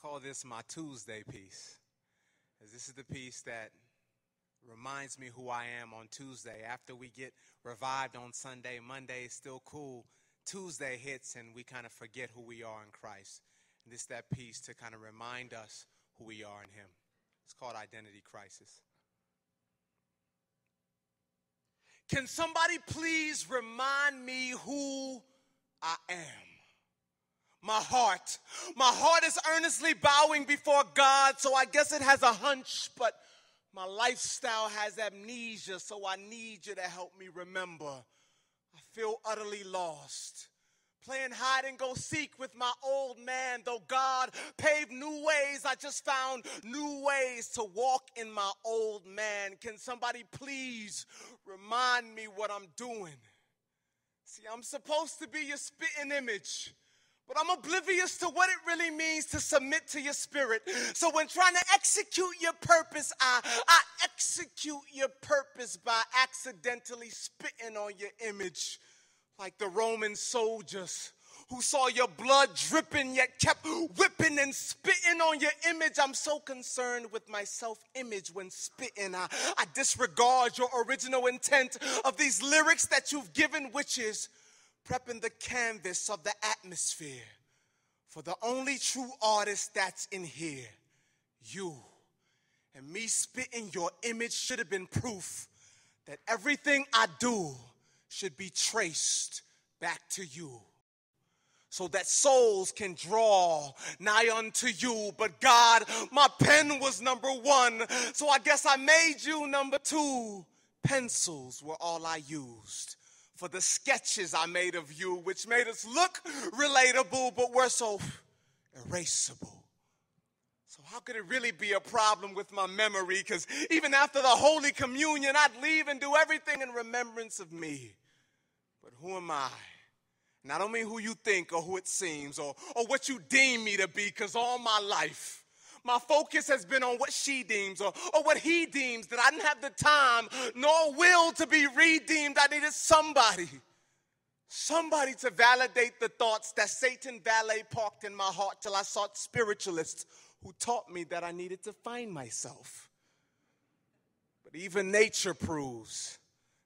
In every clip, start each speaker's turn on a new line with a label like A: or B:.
A: call this my Tuesday piece, as this is the piece that reminds me who I am on Tuesday. After we get revived on Sunday, Monday is still cool. Tuesday hits and we kind of forget who we are in Christ. And this is that piece to kind of remind us who we are in Him. It's called Identity Crisis. Can somebody please remind me who I am? My heart is earnestly bowing before God, so I guess it has a hunch, but my lifestyle has amnesia, so I need you to help me remember. I feel utterly lost, playing hide and go seek with my old man. Though God paved new ways, I just found new ways to walk in my old man. Can somebody please remind me what I'm doing? See, I'm supposed to be your spitting image, but I'm oblivious to what it really means to submit to your spirit. So when trying to execute your purpose, I execute your purpose by accidentally spitting on your image, like the Roman soldiers who saw your blood dripping yet kept whipping and spitting on your image. I'm so concerned with my self-image when spitting. I disregard your original intent of these lyrics that you've given, which is prepping the canvas of the atmosphere for the only true artist that's in here, you. And me spitting your image should have been proof that everything I do should be traced back to you, so that souls can draw nigh unto you. But God, my pen was number one, so I guess I made you number two. Pencils were all I used for the sketches I made of you, which made us look relatable, but were so erasable. So how could it really be a problem with my memory? Because even after the Holy Communion, I'd leave and do everything in remembrance of me. But who am I? And I don't mean who you think or who it seems or what you deem me to be, because all my life, my focus has been on what she deems or what he deems, that I didn't have the time nor will to be redeemed. I needed somebody to validate the thoughts that Satan valet parked in my heart, till I sought spiritualists who taught me that I needed to find myself. But even nature proves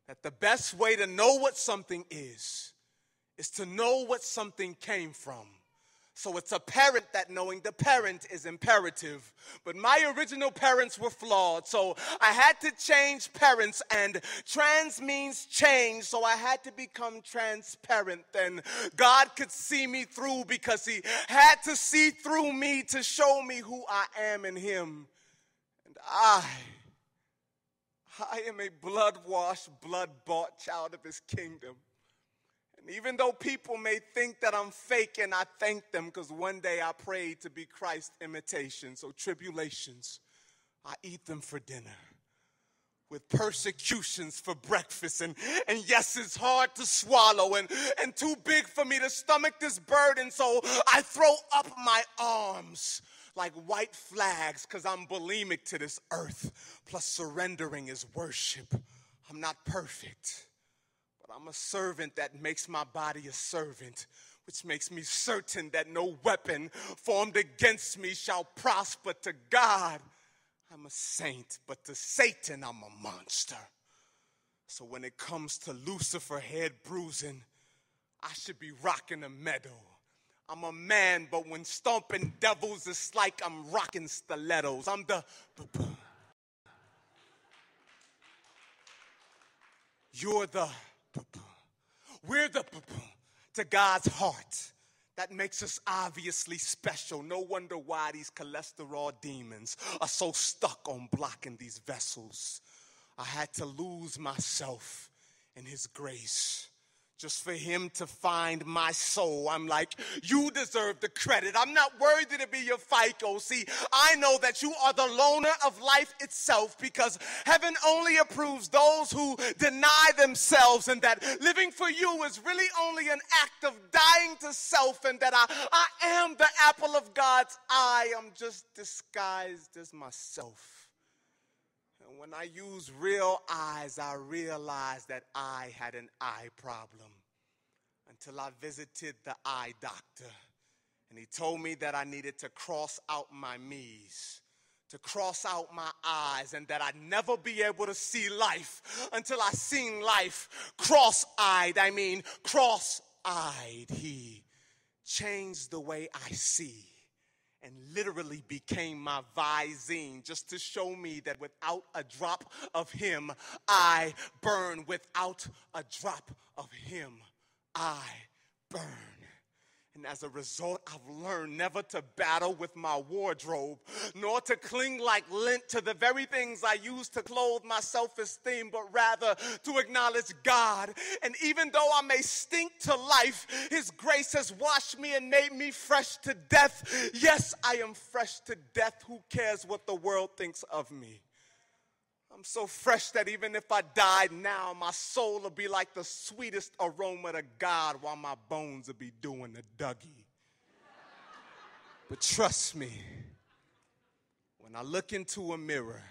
A: that the best way to know what something is to know what something came from. So it's apparent that knowing the parent is imperative. But my original parents were flawed, so I had to change parents, and trans means change, so I had to become transparent. Then God could see me through, because he had to see through me to show me who I am in him. And I am a blood-washed, blood-bought child of his kingdom. And even though people may think that I'm faking, I thank them, because one day I prayed to be Christ's imitation. So tribulations, I eat them for dinner, with persecutions for breakfast. And yes, it's hard to swallow and too big for me to stomach this burden. So I throw up my arms like white flags, because I'm bulimic to this earth. Plus surrendering is worship. I'm not perfect, I'm a servant that makes my body a servant, which makes me certain that no weapon formed against me shall prosper. To God, I'm a saint, but to Satan, I'm a monster. So when it comes to Lucifer head bruising, I should be rocking a medal. I'm a man, but when stomping devils, it's like I'm rocking stilettos. I'm the... You're the... We're the to God's heart. That makes us obviously special. No wonder why these cholesterol demons are so stuck on blocking these vessels. I had to lose myself in his grace just for him to find my soul. I'm like, you deserve the credit. I'm not worthy to be your FICO. See, I know that you are the loner of life itself, because heaven only approves those who deny themselves, and that living for you is really only an act of dying to self, and that I am the apple of God's eye. I'm just disguised as myself. And when I use real eyes, I realized that I had an eye problem, until I visited the eye doctor. And he told me that I needed to cross out my me's, to cross out my eyes, and that I'd never be able to see life until I seen life cross-eyed. I mean, cross-eyed. He changed the way I see and literally became my Visine, just to show me that without a drop of him, I burn. Without a drop of him, I burn. And as a result, I've learned never to battle with my wardrobe, nor to cling like lint to the very things I use to clothe my self-esteem, but rather to acknowledge God. And even though I may stink to life, his grace has washed me and made me fresh to death. Yes, I am fresh to death. Who cares what the world thinks of me? I'm so fresh that even if I died now, my soul will be like the sweetest aroma to God, while my bones will be doing the Dougie. But trust me, when I look into a mirror,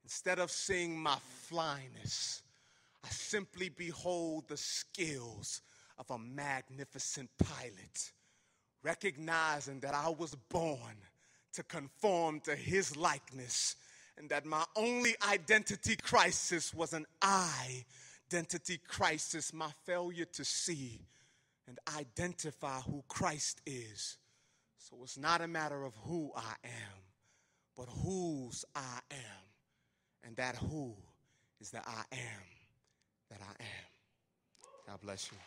A: instead of seeing my flyness, I simply behold the skills of a magnificent pilot, recognizing that I was born to conform to his likeness, and that my only identity crisis was an identity crisis, my failure to see and identify who Christ is. So it's not a matter of who I am, but whose I am. And that who is the I am that I am. God bless you.